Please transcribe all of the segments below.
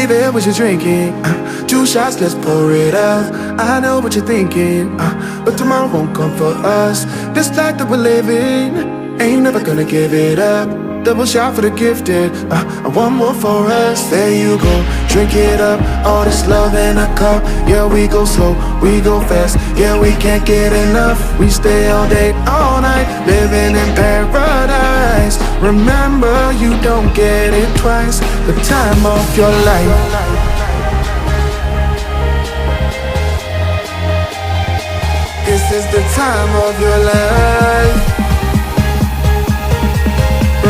there what you're drinking. 2 shots, let's pour it up. I know what you're thinking, but tomorrow won't come for us. This life that we're living, ain't never gonna give it up. Double shot for the gifted, and one more for us. There you go, drink it up. All this love in a cup. Yeah, we go slow, we go fast. Yeah, we can't get enough. We stay all day, all night, living in paradise. Remember, you don't get it twice. The time of your life. This is the time of your life.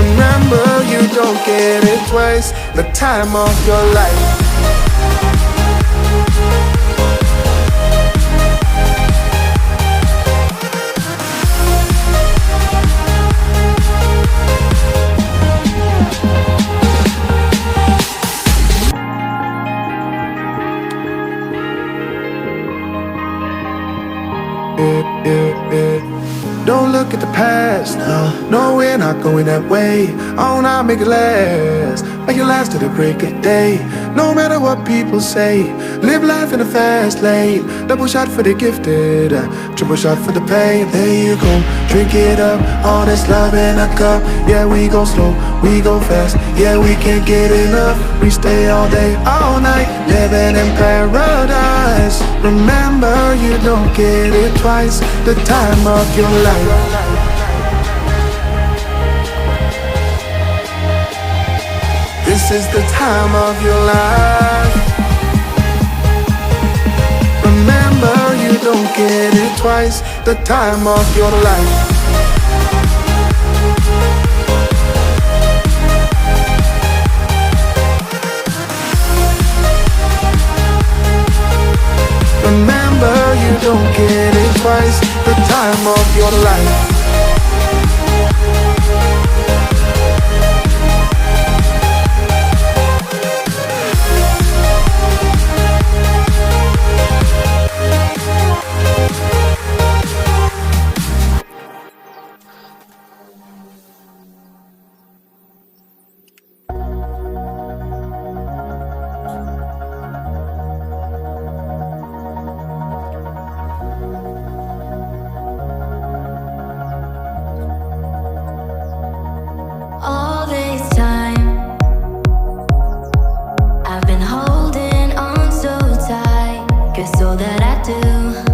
Remember, you don't get it twice. The time of your life. Don't look at the past, no, we're not going that way. Oh, now make it last, make it last to the break of day. No matter what people say, live life in a fast lane. Double shot for the gifted, triple shot for the pain. There you go, drink it up, all this love in a cup. Yeah, we go slow, we go fast. Yeah, we can't get enough. We stay all day, all night, living in paradise. Remember, you don't get it twice. The time of your life. This is the time of your life. Remember, you don't get it twice. The time of your life. Remember, you don't get it twice. The time of your life. All this time, I've been holding on so tight, 'cause all that I do